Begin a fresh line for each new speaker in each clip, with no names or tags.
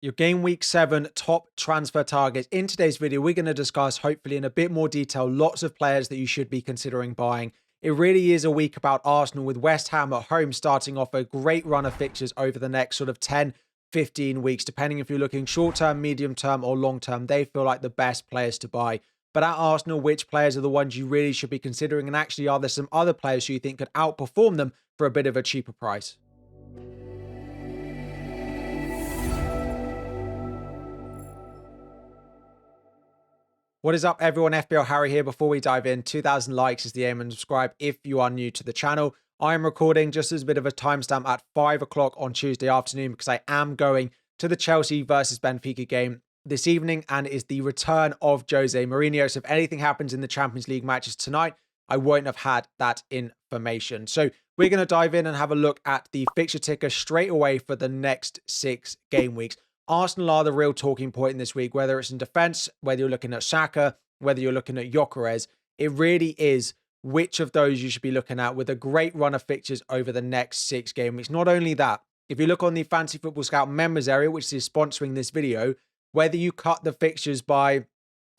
Your Game Week 7 top transfer targets. In today's video, we're going to discuss, hopefully in a bit more detail, lots of players that you should be considering buying. It really is a week about Arsenal, with West Ham at home starting off a great run of fixtures over the next sort of 10, 15 weeks, depending if you're looking short-term, medium-term or long-term. They feel like the best players to buy. But at Arsenal, which players are the ones you really should be considering? And actually, are there some other players who you think could outperform them for a bit of a cheaper price? What is up, everyone? FPL Harry here. Before we dive in, 2,000 likes is the aim, and subscribe if you are new to the channel. I am recording just as a bit of a timestamp at 5 o'clock on Tuesday afternoon because I am going to the Chelsea versus Benfica game this evening, and it is the return of Jose Mourinho. So if anything happens in the Champions League matches tonight, I won't have had that information. So we're going to dive in and have a look at the fixture ticker straight away for the next 6 game weeks. Arsenal are the real talking point in this week, whether it's in defense, whether you're looking at Saka, whether you're looking at Gyokeres. It really is which of those you should be looking at, with a great run of fixtures over the next 6 game weeks. Not only that, if you look on the Fantasy Football Scout members area, which is sponsoring this video, whether you cut the fixtures by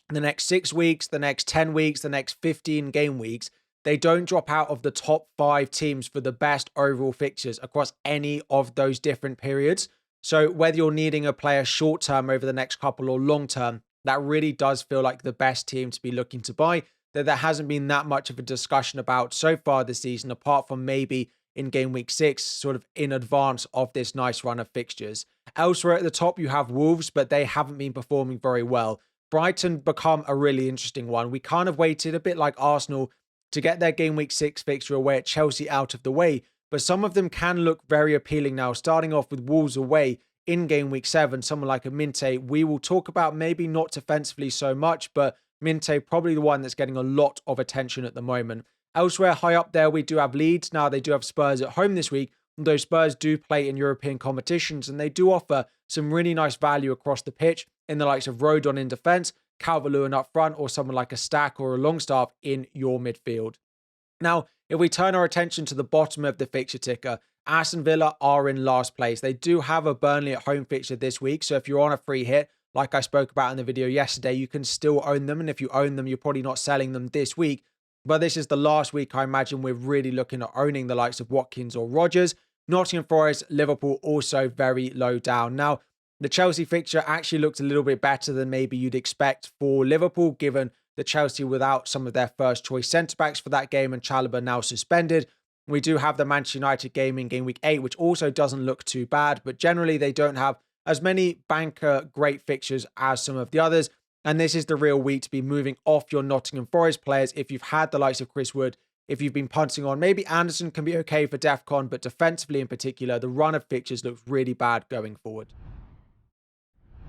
the next 6 weeks, the next 10 weeks, the next 15 game weeks, they don't drop out of the top 5 teams for the best overall fixtures across any of those different periods. So whether you're needing a player short term over the next couple or long term, that really does feel like the best team to be looking to buy, that there hasn't been that much of a discussion about so far this season, apart from maybe in game week 6, sort of in advance of this nice run of fixtures. Elsewhere at the top, you have Wolves, but they haven't been performing very well. Brighton become a really interesting one. We kind of waited a bit like Arsenal to get their game week 6 fixture away at Chelsea out of the way, but some of them can look very appealing now, starting off with Wolves away in game week 7. Someone like a Minte, we will talk about, maybe not defensively so much, but Minte probably the one that's getting a lot of attention at the moment. Elsewhere, high up there, we do have Leeds. Now, they do have Spurs at home this week, although Spurs do play in European competitions, and they do offer some really nice value across the pitch in the likes of Rodon in defence, Calvert-Lewin up front, or someone like a Stack or a Longstaff in your midfield. Now, if we turn our attention to the bottom of the fixture ticker, Aston Villa are in last place. They do have a Burnley at home fixture this week, so if you're on a free hit, like I spoke about in the video yesterday, you can still own them, and if you own them, you're probably not selling them this week. But this is the last week I imagine we're really looking at owning the likes of Watkins or Rodgers. Nottingham Forest, Liverpool also very low down. Now, the Chelsea fixture actually looked a little bit better than maybe you'd expect for Liverpool, given the Chelsea without some of their first choice centre-backs for that game, and Chalobah now suspended. We do have the Manchester United game in game week 8, which also doesn't look too bad, but generally they don't have as many banker great fixtures as some of the others. And this is the real week to be moving off your Nottingham Forest players if you've had the likes of Chris Wood, if you've been punting on. Maybe Anderson can be okay for DEFCON, but defensively in particular, the run of fixtures looks really bad going forward.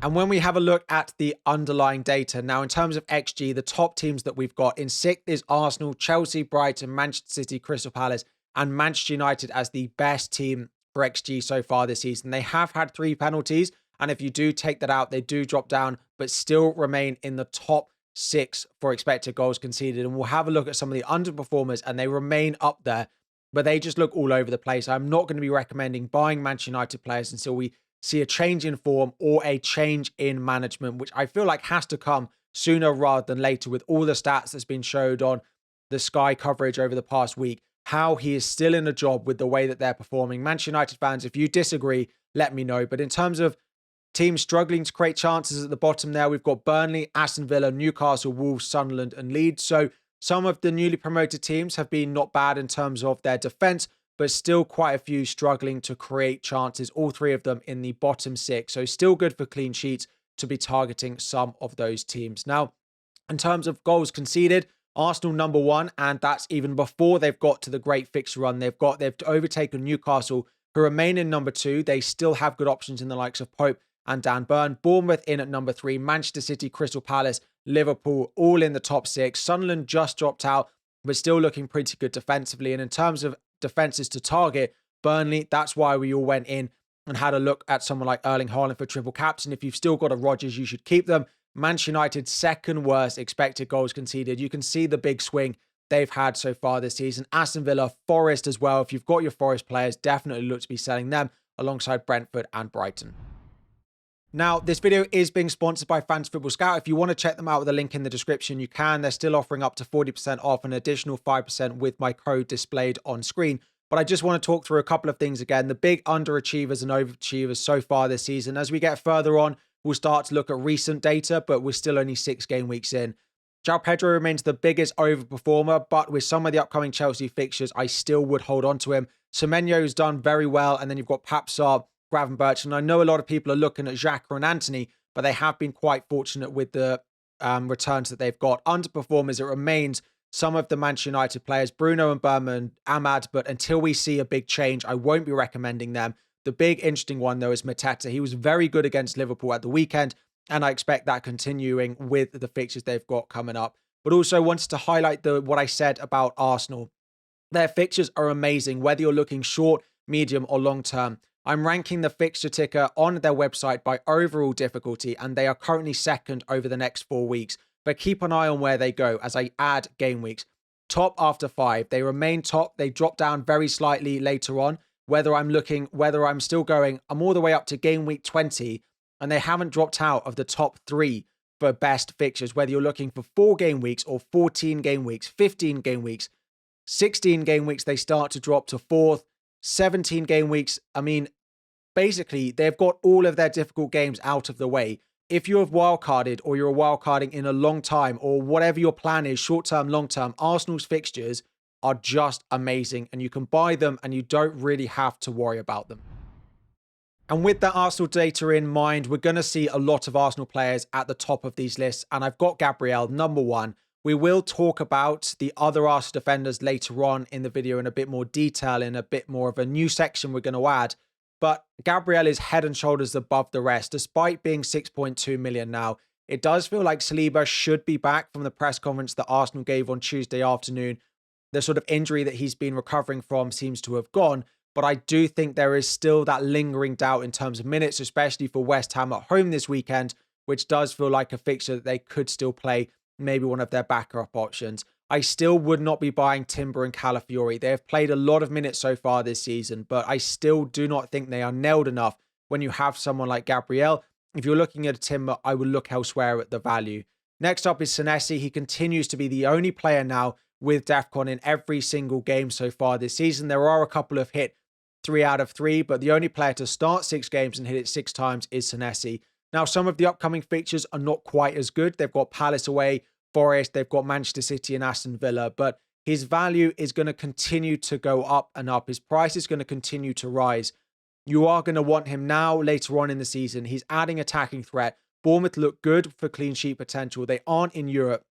And when we have a look at the underlying data, now in terms of XG, the top teams that we've got in 6th is Arsenal, Chelsea, Brighton, Manchester City, Crystal Palace, and Manchester United as the best team for XG so far this season. They have had 3 penalties, and if you do take that out, they do drop down, but still remain in the top 6 for expected goals conceded. And we'll have a look at some of the underperformers, and they remain up there, but they just look all over the place. I'm not going to be recommending buying Manchester United players until we see a change in form or a change in management, which I feel like has to come sooner rather than later, with all the stats that's been showed on the Sky coverage over the past week, how he is still in a job with the way that they're performing. Manchester United fans, if you disagree, let me know. But in terms of teams struggling to create chances at the bottom there, we've got Burnley, Aston Villa, Newcastle, Wolves, Sunderland, and Leeds. So some of the newly promoted teams have been not bad in terms of their defence, but still quite a few struggling to create chances, all 3 of them in the bottom 6. So still good for clean sheets to be targeting some of those teams. Now, in terms of goals conceded, Arsenal number 1, and that's even before they've got to the great fixture run. They've overtaken Newcastle, who remain in number 2. They still have good options in the likes of Pope and Dan Burn. Bournemouth in at number 3, Manchester City, Crystal Palace, Liverpool, all in the top 6. Sunderland just dropped out, but still looking pretty good defensively. And in terms of defenses to target, Burnley, that's why we all went in and had a look at someone like Erling Haaland for triple captain. If you've still got a Rodgers, you should keep them. Manchester United, 2nd worst expected goals conceded. You can see the big swing they've had so far this season. Aston Villa, Forest as well. If you've got your Forest players, definitely look to be selling them alongside Brentford and Brighton. Now, this video is being sponsored by Fantasy Football Scout. If you want to check them out with a link in the description, you can. They're still offering up to 40% off, an additional 5% with my code displayed on screen. But I just want to talk through a couple of things again. The big underachievers and overachievers so far this season. As we get further on, we'll start to look at recent data, but we're still only 6 game weeks in. João Pedro remains the biggest overperformer, but with some of the upcoming Chelsea fixtures, I still would hold on to him. Semenyo's done very well, and then you've got Papsar, Gravenberch, and I know a lot of people are looking at Xhaka and Anthony, but they have been quite fortunate with the returns that they've got. Underperformers, it remains some of the Manchester United players, Bruno and Berman, Ahmad, but until we see a big change, I won't be recommending them. The big interesting one, though, is Mateta. He was very good against Liverpool at the weekend, and I expect that continuing with the fixtures they've got coming up. But also wanted to highlight what I said about Arsenal. Their fixtures are amazing, whether you're looking short, medium, or long term. I'm ranking the fixture ticker on their website by overall difficulty, and they are currently second over the next 4 weeks. But keep an eye on where they go as I add game weeks. Top after 5. They remain top. They drop down very slightly later on. Whether I'm still going, I'm all the way up to game week 20, and they haven't dropped out of the top 3 for best fixtures, whether you're looking for 4 game weeks or 14 game weeks, 15 game weeks, 16 game weeks, they start to drop to 4th. 17 game weeks, I mean, basically, they've got all of their difficult games out of the way. If you have wildcarded or you're wildcarding in a long time or whatever your plan is, short-term, long-term, Arsenal's fixtures are just amazing and you can buy them and you don't really have to worry about them. And with that Arsenal data in mind, we're going to see a lot of Arsenal players at the top of these lists. And I've got Gabriel, number 1. We will talk about the other Arsenal defenders later on in the video in a bit more detail, in a bit more of a new section we're going to add. But Gabriel is head and shoulders above the rest, despite being 6.2 million now. It does feel like Saliba should be back from the press conference that Arsenal gave on Tuesday afternoon. The sort of injury that he's been recovering from seems to have gone. But I do think there is still that lingering doubt in terms of minutes, especially for West Ham at home this weekend, which does feel like a fixture that they could still play, maybe one of their backup options. I still would not be buying Timber and Calafiori. They have played a lot of minutes so far this season, but I still do not think they are nailed enough when you have someone like Gabriel. If you're looking at a Timber, I would look elsewhere at the value. Next up is Senesi. He continues to be the only player now with DEFCON in every single game so far this season. There are a couple of hit 3 out of 3, but the only player to start 6 games and hit it 6 times is Senesi. Now, some of the upcoming fixtures are not quite as good. They've got Palace away, Forest, they've got Manchester City and Aston Villa, but his value is going to continue to go up and up. His price is going to continue to rise. You are going to want him now, later on in the season. He's adding attacking threat. Bournemouth look good for clean sheet potential. They aren't in Europe.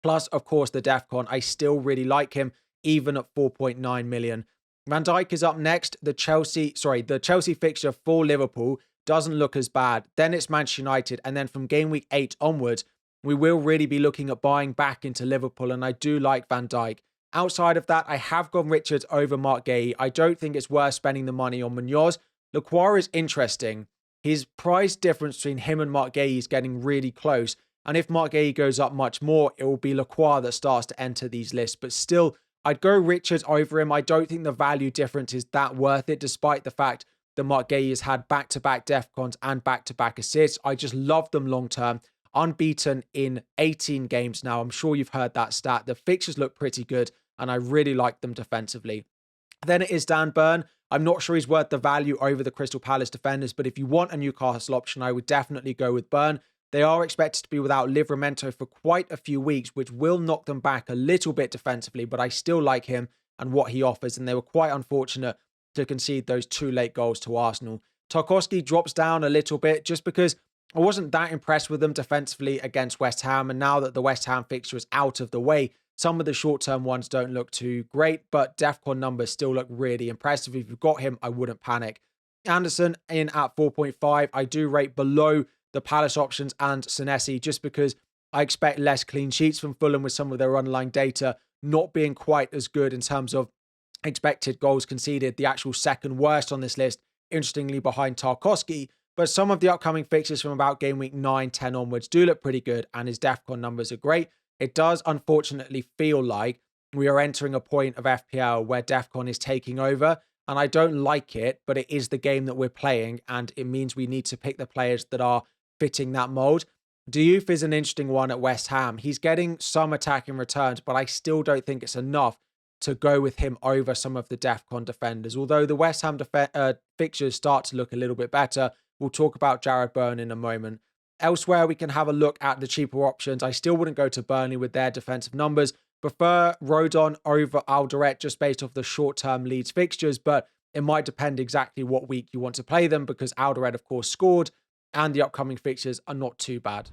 Plus, of course, the DEFCON. I still really like him, even at 4.9 million. Van Dijk is up next. The Chelsea fixture for Liverpool doesn't look as bad. Then it's Manchester United. And then from game week 8 onwards, we will really be looking at buying back into Liverpool. And I do like Van Dijk. Outside of that, I have gone Richards over Mark Guéhi. I don't think it's worth spending the money on Munoz. Lacroix is interesting. His price difference between him and Mark Guéhi is getting really close. And if Mark Guéhi goes up much more, it will be Lacroix that starts to enter these lists. But still, I'd go Richards over him. I don't think the value difference is that worth it, despite the fact that Mark Guéhi has had back-to-back DEFCONs and back-to-back assists. I just love them long-term. Unbeaten in 18 games now. I'm sure you've heard that stat. The fixtures look pretty good, and I really like them defensively. Then it is Dan Burn. I'm not sure he's worth the value over the Crystal Palace defenders, but if you want a Newcastle option, I would definitely go with Burn. They are expected to be without Livramento for quite a few weeks, which will knock them back a little bit defensively, but I still like him and what he offers, and they were quite unfortunate to concede those 2 late goals to Arsenal. Tarkowski drops down a little bit just because I wasn't that impressed with them defensively against West Ham, and now that the West Ham fixture is out of the way, some of the short-term ones don't look too great, but DEFCON numbers still look really impressive. If you've got him, I wouldn't panic. Anderson in at 4.5. I do rate below the Palace options and Senesi just because I expect less clean sheets from Fulham with some of their underlying data not being quite as good in terms of expected goals conceded. The actual second worst on this list, interestingly, behind Tarkowski. But some of the upcoming fixtures from about game week 9, 10 onwards do look pretty good, and his DEFCON numbers are great. It does unfortunately feel like we are entering a point of FPL where DEFCON is taking over, And I don't like it, but it is the game that we're playing, and it means we need to pick the players that are fitting that mold. Diouf is an interesting one at West Ham. He's getting some attacking returns, but I still don't think it's enough to go with him over some of the DEFCON defenders. Although the West Ham fixtures start to look a little bit better. We'll talk about Jared Byrne in a moment. Elsewhere, we can have a look at the cheaper options. I still wouldn't go to Burnley with their defensive numbers. Prefer Rodon over Alderete just based off the short-term Leeds fixtures, but it might depend exactly what week you want to play them because Alderete, of course, scored and the upcoming fixtures are not too bad.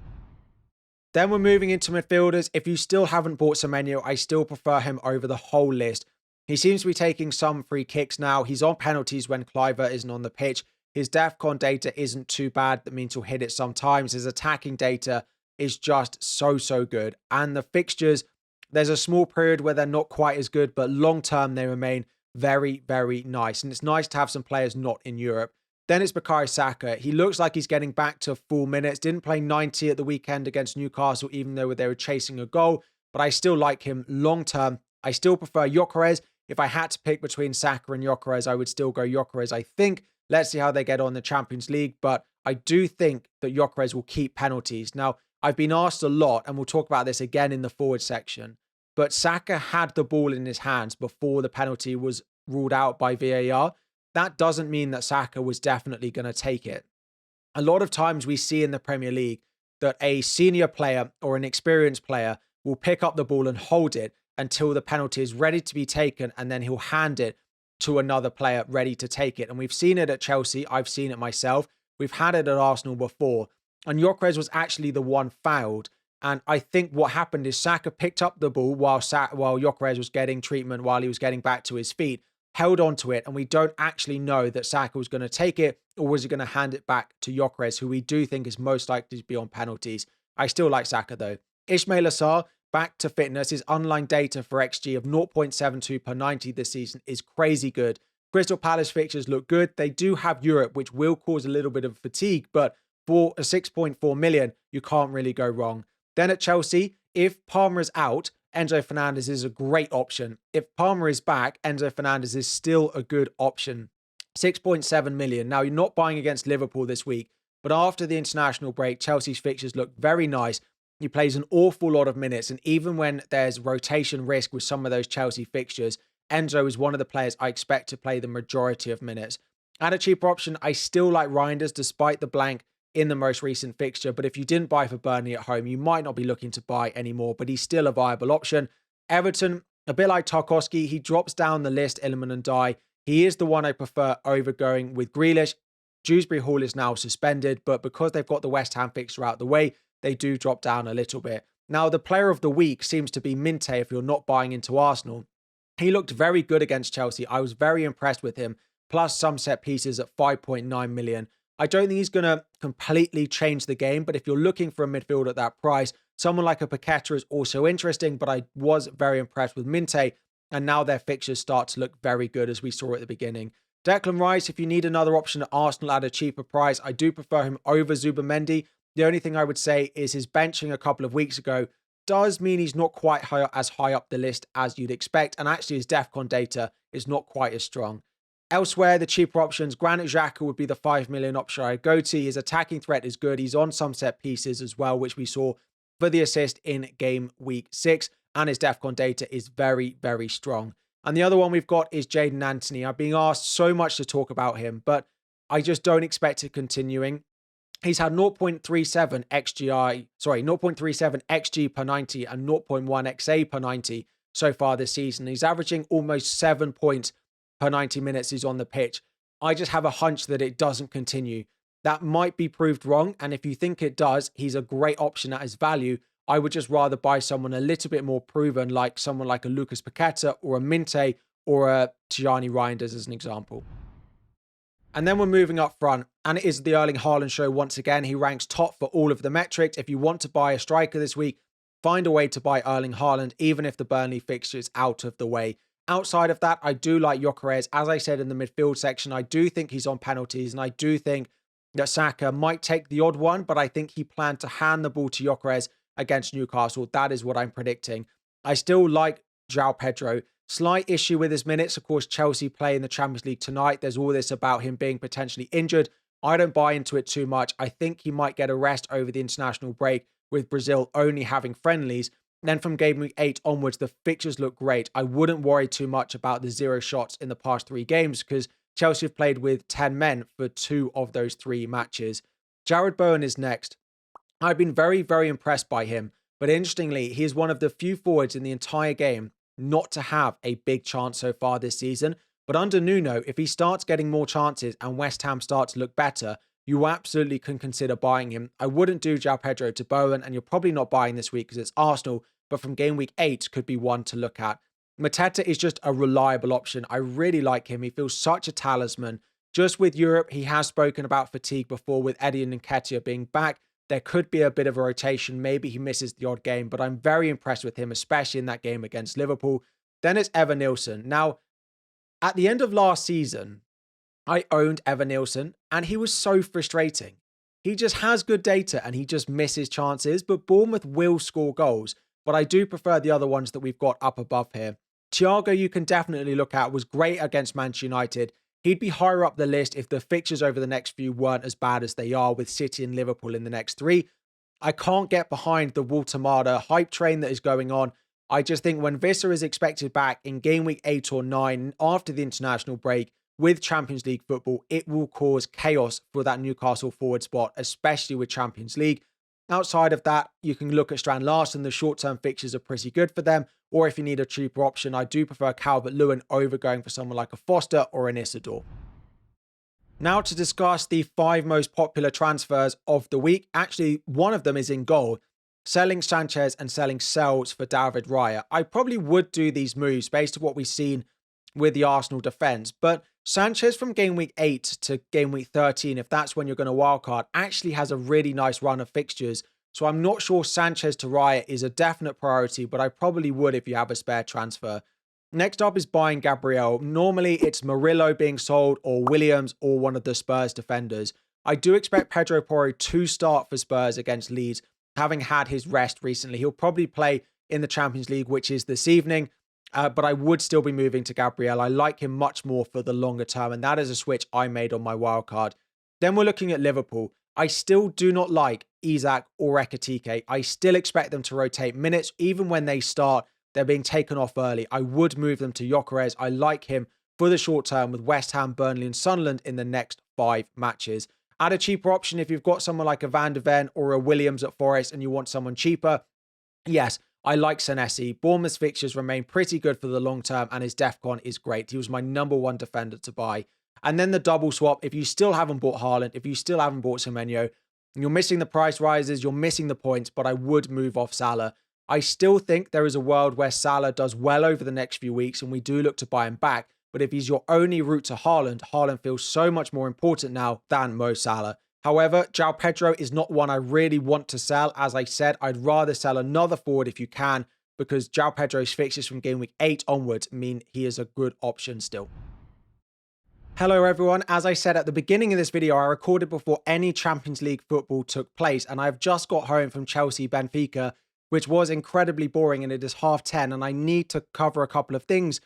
Then we're moving into midfielders. If you still haven't bought Semenyo, I still prefer him over the whole list. He seems to be taking some free kicks now. He's on penalties when Cliver isn't on the pitch. His DEFCON data isn't too bad. That means he'll hit it sometimes. His attacking data is just so good. And the fixtures, there's a small period where they're not quite as good, but long term they remain very nice. And it's nice to have some players not in Europe. Then it's Bukayo Saka. He looks like he's getting back to full minutes. Didn't play 90 at the weekend against Newcastle, even though they were chasing a goal. But I still like him long term. I still prefer Gyokeres. If I had to pick between Saka and Gyokeres, I would still go Gyokeres, I think. Let's see how they get on the Champions League. But I do think that Gyokeres will keep penalties. Now, I've been asked a lot, and we'll talk about this again in the forward section, but Saka had the ball in his hands before the penalty was ruled out by VAR. That doesn't mean that Saka was definitely going to take it. A lot of times we see in the Premier League that a senior player or an experienced player will pick up the ball and hold it until the penalty is ready to be taken, and then he'll hand it to another player ready to take it. And we've seen it at Chelsea. I've seen it myself. We've had it at Arsenal before. And Gyokeres was actually the one fouled. And I think what happened is Saka picked up the ball while Gyokeres was getting treatment, while he was getting back to his feet, held onto it, and we don't actually know that Saka was going to take it, or was he going to hand it back to Gyokeres, who we do think is most likely to be on penalties. I still like Saka though. Ismail Assar, back to fitness. His online data for XG of 0.72 per 90 this season is crazy good. Crystal Palace fixtures look good. They do have Europe, which will cause a little bit of fatigue, but for a 6.4 million, you can't really go wrong. Then at Chelsea, if Palmer is out, Enzo Fernandez is a great option. If Palmer is back, Enzo Fernandez is still a good option. 6.7 million. Now, you're not buying against Liverpool this week, but after the international break, Chelsea's fixtures look very nice. He plays an awful lot of minutes, and even when there's rotation risk with some of those Chelsea fixtures, Enzo is one of the players I expect to play the majority of minutes. At a cheaper option, I still like Reinders despite the blank in the most recent fixture, but if you didn't buy for Burnley at home, you might not be looking to buy anymore, but he's still a viable option. Everton, a bit like Tarkowski, he drops down the list, Ilman and Dye. He is the one I prefer over going with Grealish. Dewsbury Hall is now suspended, but because they've got the West Ham fixture out the way, they do drop down a little bit. Now, the player of the week seems to be Minte if you're not buying into Arsenal. He looked very good against Chelsea. I was very impressed with him, plus some set pieces at 5.9 million. I don't think he's going to completely change the game, but if you're looking for a midfield at that price, someone like a Paqueta is also interesting, but I was very impressed with Minte, and now their fixtures start to look very good as we saw at the beginning. Declan Rice, if you need another option at Arsenal at a cheaper price, I do prefer him over Zubimendi. The only thing I would say is his benching a couple of weeks ago does mean he's not quite as high up the list as you'd expect, and actually his DEFCON data is not quite as strong. Elsewhere, the cheaper options, Granit Xhaka would be the 5 million option I'd go to. His attacking threat is good. He's on some set pieces as well, which we saw for the assist in game week 6. And his DEFCON data is very strong. And the other one we've got is Jadon Anthony. I've been asked so much to talk about him, but I just don't expect it continuing. He's had 0.37 XG per 90 and 0.1 XA per 90 so far this season. He's averaging almost 7 points per 90 minutes he's on the pitch. I just have a hunch that it doesn't continue. That might be proved wrong, and if you think it does, he's a great option at his value. I would just rather buy someone a little bit more proven, like someone like a Lucas Paqueta or a Minte or a Tijani Reinders as an example. And then we're moving up front, and it is the Erling Haaland show once again. He ranks top for all of the metrics. If you want to buy a striker this week, find a way to buy Erling Haaland, even if the Burnley fixture is out of the way. Outside of that, I do like Gyokeres. As I said in the midfield section, I do think he's on penalties, and I do think that Saka might take the odd one, but I think he planned to hand the ball to Gyokeres against Newcastle. That is what I'm predicting. I still like João Pedro. Slight issue with his minutes. Of course, Chelsea play in the Champions League tonight. There's all this about him being potentially injured. I don't buy into it too much. I think he might get a rest over the international break with Brazil only having friendlies. Then from game week 8 onwards, the fixtures look great. I wouldn't worry too much about the 0 shots in the past 3 games because Chelsea have played with 10 men for 2 of those 3 matches. Jared Bowen is next. I've been very, very impressed by him. But interestingly, he is one of the few forwards in the entire game not to have a big chance so far this season. But under Nuno, if he starts getting more chances and West Ham start to look better, you absolutely can consider buying him. I wouldn't do João Pedro to Bowen, and you're probably not buying this week because it's Arsenal, but from game week 8 could be one to look at. Mateta is just a reliable option. I really like him. He feels such a talisman. Just with Europe, he has spoken about fatigue before with Eddie and Nketiah being back. There could be a bit of a rotation. Maybe he misses the odd game, but I'm very impressed with him, especially in that game against Liverpool. Then it's Evan Nilsson. Now, at the end of last season, I owned Evan Nilsson, and he was so frustrating. He just has good data, and he just misses chances, but Bournemouth will score goals. But I do prefer the other ones that we've got up above here. Thiago, you can definitely look at, was great against Manchester United. He'd be higher up the list if the fixtures over the next few weren't as bad as they are with City and Liverpool in the next 3. I can't get behind the Walter hype train that is going on. I just think when Visser is expected back in game week 8 or 9 after the international break with Champions League football, it will cause chaos for that Newcastle forward spot, especially with Champions League. Outside of that, you can look at Strand Larsen. The short-term fixtures are pretty good for them. Or if you need a cheaper option, I do prefer Calvert-Lewin over going for someone like a Foster or an Isidore. Now to discuss the 5 most popular transfers of the week. Actually, one of them is in goal. Selling Sanchez and selling Sells for David Raya. I probably would do these moves based on what we've seen with the Arsenal defence. But Sanchez from game week 8 to game week 13, if that's when you're going to wildcard, actually has a really nice run of fixtures. So I'm not sure Sanchez to Raya is a definite priority, but I probably would if you have a spare transfer. Next up is buying Gabriel. Normally it's Murillo being sold or Williams or one of the Spurs defenders. I do expect Pedro Porro to start for Spurs against Leeds, having had his rest recently. He'll probably play in the Champions League, which is this evening. But I would still be moving to Gabriel. I like him much more for the longer term, and that is a switch I made on my wildcard. Then we're looking at Liverpool. I still do not like Isak or Ekitike. I still expect them to rotate minutes. Even when they start, they're being taken off early. I would move them to Gyokeres. I like him for the short term with West Ham, Burnley and Sunderland in the next 5 matches. Add a cheaper option if you've got someone like a Van de Ven or a Williams at Forest and you want someone cheaper. Yes, I like Senesi. Bournemouth's fixtures remain pretty good for the long term and his DEFCON is great. He was my number 1 defender to buy. And then the double swap, if you still haven't bought Haaland, if you still haven't bought Semenyo, you're missing the price rises, you're missing the points, but I would move off Salah. I still think there is a world where Salah does well over the next few weeks and we do look to buy him back. But if he's your only route to Haaland, Haaland feels so much more important now than Mo Salah. However, João Pedro is not one I really want to sell. As I said, I'd rather sell another forward if you can, because João Pedro's fixtures from game week 8 onwards mean he is a good option still. Hello everyone. As I said at the beginning of this video, I recorded before any Champions League football took place, and I've just got home from Chelsea Benfica, which was incredibly boring, and it is 10:30, and I need to cover a couple of things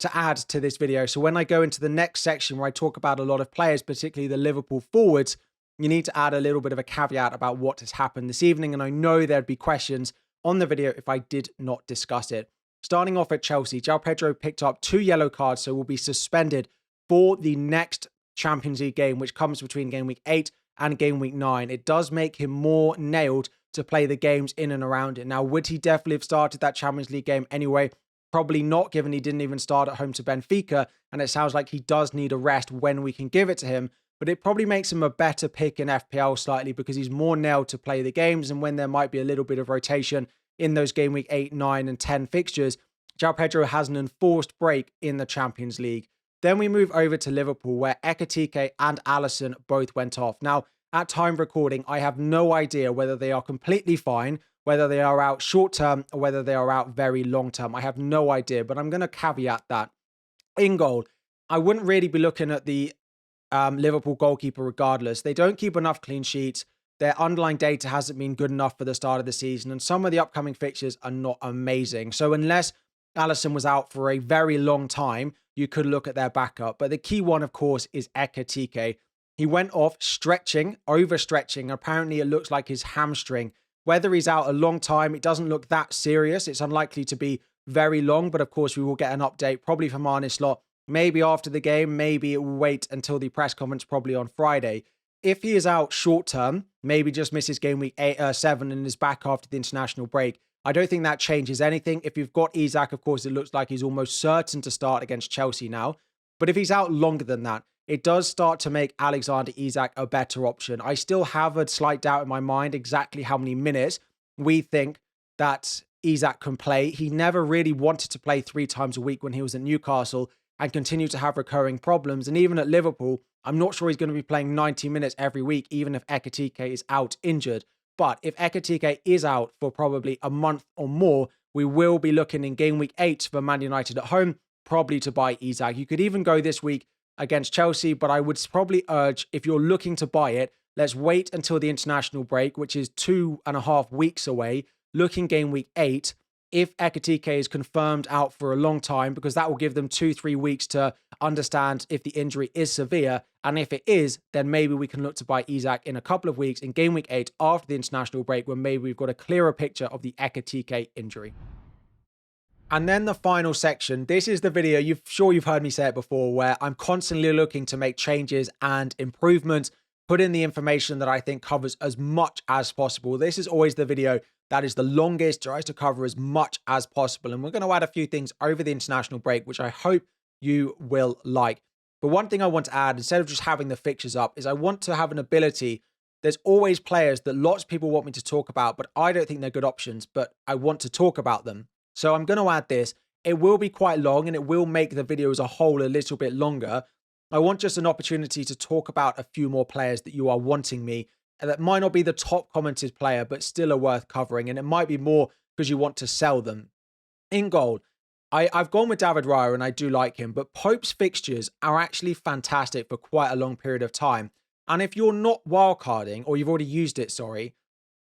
to add to this video. So when I go into the next section where I talk about a lot of players, particularly the Liverpool forwards, you need to add a little bit of a caveat about what has happened this evening. And I know there'd be questions on the video if I did not discuss it. Starting off at Chelsea, João Pedro picked up 2 yellow cards, so will be suspended for the next Champions League game, which comes between game week 8 and game week 9. It does make him more nailed to play the games in and around it. Now, would he definitely have started that Champions League game anyway? Probably not, given he didn't even start at home to Benfica, and it sounds like he does need a rest when we can give it to him. But it probably makes him a better pick in FPL slightly because he's more nailed to play the games, and when there might be a little bit of rotation in those game week 8, 9 and 10 fixtures, João Pedro has an enforced break in the Champions League. Then we move over to Liverpool, where Ekitike and Alisson both went off. Now, at time of recording, I have no idea whether they are completely fine, whether they are out short term, or whether they are out very long term. I have no idea, but I'm going to caveat that. In goal, I wouldn't really be looking at the Liverpool goalkeeper regardless. They don't keep enough clean sheets. Their underlying data hasn't been good enough for the start of the season, and some of the upcoming fixtures are not amazing. So unless Alisson was out for a very long time, you could look at their backup. But the key one, of course, is Ekitike. He went off stretching, overstretching. Apparently, it looks like his hamstring. Whether he's out a long time, it doesn't look that serious. It's unlikely to be very long, but of course, we will get an update probably from Arne Slot, maybe after the game. Maybe it will wait until the press conference, probably on Friday. If he is out short term, maybe just misses game week 7 and is back after the international break, I don't think that changes anything. If you've got Isak, of course, it looks like he's almost certain to start against Chelsea now. But if he's out longer than that, it does start to make Alexander Isak a better option. I still have a slight doubt in my mind exactly how many minutes we think that Isak can play. He never really wanted to play 3 times a week when he was at Newcastle and continued to have recurring problems. And even at Liverpool, I'm not sure he's going to be playing 90 minutes every week, even if Ekitike is out injured. But if Ekitike is out for probably a month or more, we will be looking in game week 8 for Man United at home, probably to buy Isak. You could even go this week against Chelsea, but I would probably urge, if you're looking to buy it, let's wait until the international break, which is 2.5 weeks away, looking game week 8. If Ekitike is confirmed out for a long time, because that will give them 2-3 weeks to understand if the injury is severe. And if it is, then maybe we can look to buy Isak in a couple of weeks in game week 8 after the international break, when maybe we've got a clearer picture of the Ekitike injury. And then the final section. This is the video, you've heard me say it before, where I'm constantly looking to make changes and improvements, put in the information that I think covers as much as possible. This is always the video that is the longest, tries to cover as much as possible. And we're going to add a few things over the international break, which I hope you will like. But one thing I want to add, instead of just having the fixtures up, is I want to have an ability. There's always players that lots of people want me to talk about, but I don't think they're good options, but I want to talk about them. So I'm going to add this. It will be quite long and it will make the video as a whole a little bit longer. I want just an opportunity to talk about a few more players that you are wanting me. And that might not be the top commented player, but still are worth covering. And it might be more because you want to sell them. In goal, I've gone with David Raya and I do like him, but Pope's fixtures are actually fantastic for quite a long period of time. And if you're not wildcarding, or you've already used it,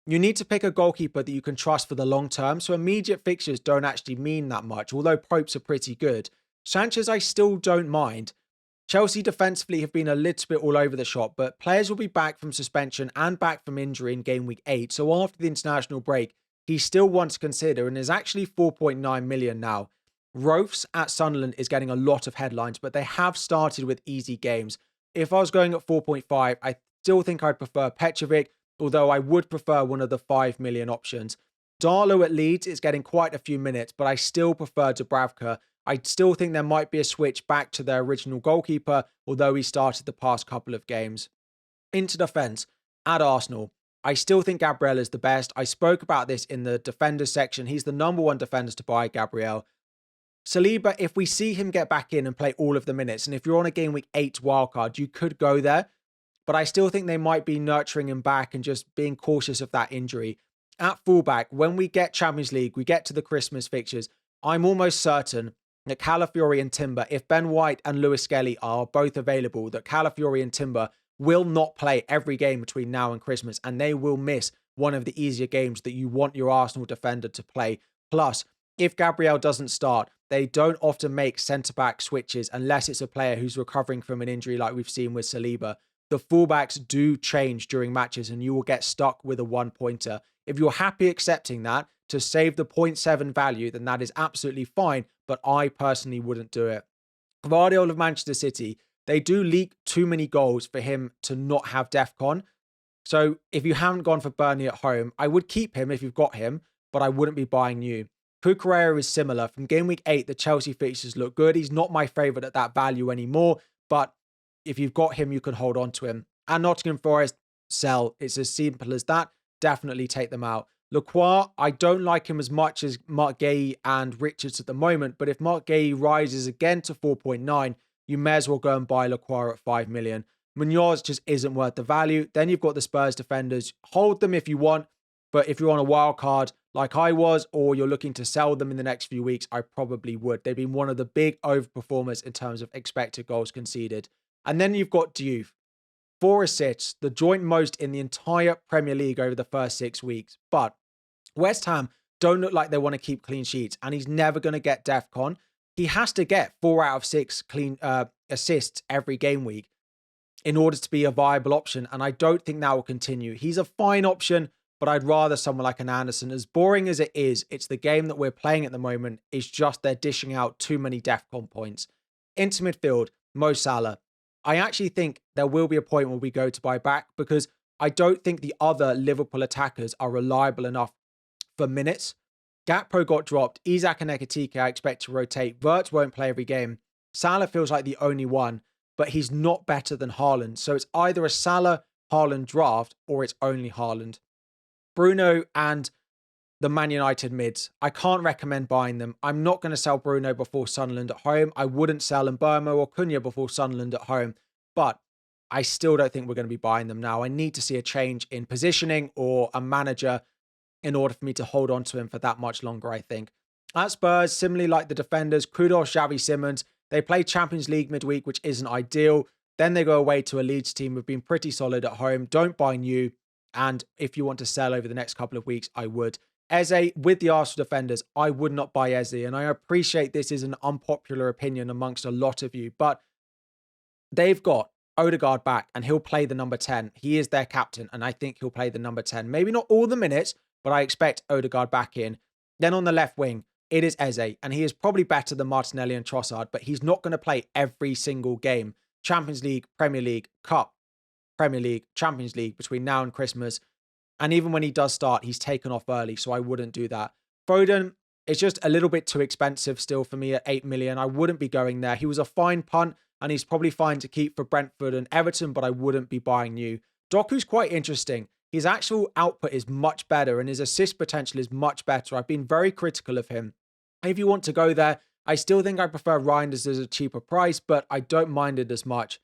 you need to pick a goalkeeper that you can trust for the long term. So immediate fixtures don't actually mean that much, although Pope's are pretty good. Sanchez, I still don't mind. Chelsea defensively have been a little bit all over the shop, but players will be back from suspension and back from injury in game week 8. So after the international break, he's still one to consider and is actually 4.9 million now. Roafs at Sunderland is getting a lot of headlines, but they have started with easy games. If I was going at 4.5, I still think I'd prefer Petrovic, although I would prefer one of the 5 million options. Darlow at Leeds is getting quite a few minutes, but I still prefer Dubravka. I still think there might be a switch back to their original goalkeeper, although he started the past couple of games. Into defence, at Arsenal, I still think Gabriel is the best. I spoke about this in the defenders section. He's the number one defender to buy, Gabriel. Saliba, if we see him get back in and play all of the minutes, and if you're on a game week 8 wildcard, you could go there. But I still think they might be nurturing him back and just being cautious of that injury. At fullback, when we get Champions League, we get to the Christmas fixtures, I'm almost certain that Calafiori and Timber, if Ben White and Lewis Skelly are both available, that Calafiori and Timber will not play every game between now and Christmas, and they will miss one of the easier games that you want your Arsenal defender to play. Plus, if Gabriel doesn't start, they don't often make centre-back switches unless it's a player who's recovering from an injury like we've seen with Saliba. The fullbacks do change during matches and you will get stuck with a one-pointer. If you're happy accepting that to save the 0.7 value, then that is absolutely fine, but I personally wouldn't do it. Guardiola of Manchester City, they do leak too many goals for him to not have DEFCON. So if you haven't gone for Burnley at home, I would keep him if you've got him, but I wouldn't be buying new. Cucurella is similar. From game week 8, the Chelsea fixtures look good. He's not my favourite at that value anymore, but if you've got him, you can hold on to him. And Nottingham Forest, sell. It's as simple as that. Definitely take them out. Lacroix, I don't like him as much as Mark Gay and Richards at the moment, but if Mark Gay rises again to 4.9, you may as well go and buy Lacroix at 5 million. Munoz just isn't worth the value. Then you've got the Spurs defenders. Hold them if you want, but if you're on a wild card like I was, or you're looking to sell them in the next few weeks, I probably would. They've been one of the big overperformers in terms of expected goals conceded. And then you've got Diouf. 4 assists, the joint most in the entire Premier League over the first 6 weeks. But West Ham don't look like they want to keep clean sheets, and he's never going to get DEFCON. He has to get 4 out of 6 clean assists every game week in order to be a viable option, and I don't think that will continue. He's a fine option, but I'd rather someone like an Anderson. As boring as it is, it's the game that we're playing at the moment. It's just they're dishing out too many DEFCON points. Into midfield, Mo Salah. I actually think there will be a point where we go to buy back, because I don't think the other Liverpool attackers are reliable enough for minutes. Gakpo got dropped. Isak and Ekitike I expect to rotate. Wirtz won't play every game. Salah feels like the only one, but he's not better than Haaland. So it's either a Salah, Haaland draft, or it's only Haaland. Bruno and the Man United mids. I can't recommend buying them. I'm not going to sell Bruno before Sunderland at home. I wouldn't sell Mbermo or Cunha before Sunderland at home. But I still don't think we're going to be buying them now. I need to see a change in positioning or a manager in order for me to hold on to him for that much longer, I think. At Spurs, similarly like the defenders, Kudos, Xavi Simons, they play Champions League midweek, which isn't ideal. Then they go away to a Leeds team who've been pretty solid at home. Don't buy new. And if you want to sell over the next couple of weeks, I would. Eze, with the Arsenal defenders, I would not buy Eze. And I appreciate this is an unpopular opinion amongst a lot of you, but they've got Odegaard back and he'll play the number 10. He is their captain, and I think he'll play the number 10. Maybe not all the minutes, but I expect Odegaard back in. Then on the left wing, it is Eze, and he is probably better than Martinelli and Trossard, but he's not going to play every single game. Champions League, Premier League, Cup, Premier League, Champions League between now and Christmas. And even when he does start, he's taken off early, so I wouldn't do that. Foden, it's just a little bit too expensive still for me at 8 million. I wouldn't be going there. He was a fine punt, and he's probably fine to keep for Brentford and Everton, but I wouldn't be buying new. Doku's quite interesting. His actual output is much better, and his assist potential is much better. I've been very critical of him. If you want to go there, I still think I prefer Reinders as a cheaper price, but I don't mind it as much.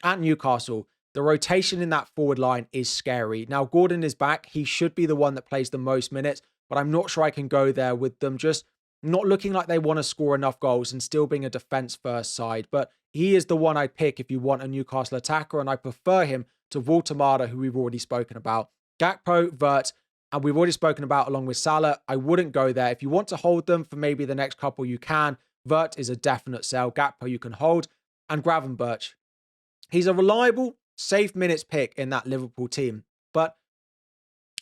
At Newcastle, the rotation in that forward line is scary. Now, Gordon is back. He should be the one that plays the most minutes, but I'm not sure I can go there with them just not looking like they want to score enough goals and still being a defense-first side. But he is the one I'd pick if you want a Newcastle attacker, and I prefer him to Voltemada, who we've already spoken about. Gakpo, Wirtz, and we've already spoken about along with Salah. I wouldn't go there. If you want to hold them for maybe the next couple, you can. Wirtz is a definite sell. Gakpo you can hold. And Gravenberch. He's a reliable, safe minutes pick in that Liverpool team. But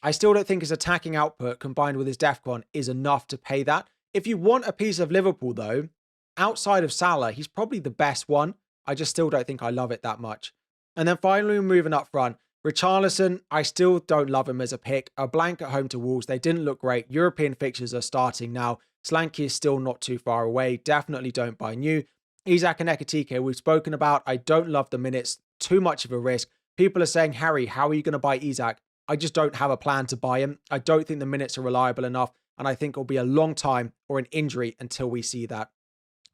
I still don't think his attacking output combined with his DEFCON is enough to pay that. If you want a piece of Liverpool, though, outside of Salah, he's probably the best one. I just still don't think I love it that much. And then finally, moving up front, Richarlison, I still don't love him as a pick. A blank at home to Wolves. They didn't look great. European fixtures are starting now. Slanky is still not too far away. Definitely don't buy new. Isak and Ekitike, we've spoken about. I don't love the minutes. Too much of a risk. People are saying, Harry, how are you going to buy Isak? I just don't have a plan to buy him. I don't think the minutes are reliable enough. And I think it'll be a long time or an injury until we see that.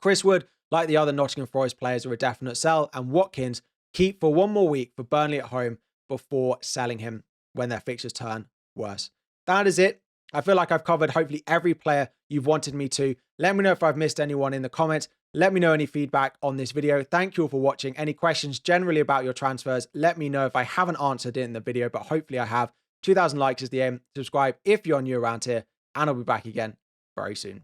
Chris Wood, like the other Nottingham Forest players, are a definite sell. And Watkins, keep for one more week for Burnley at home before selling him when their fixtures turn worse. That is it. I feel like I've covered hopefully every player you've wanted me to. Let me know if I've missed anyone in the comments. Let me know any feedback on this video. Thank you all for watching. Any questions generally about your transfers, let me know if I haven't answered it in the video, but hopefully I have. 2,000 likes is the aim. Subscribe if you're new around here, and I'll be back again very soon.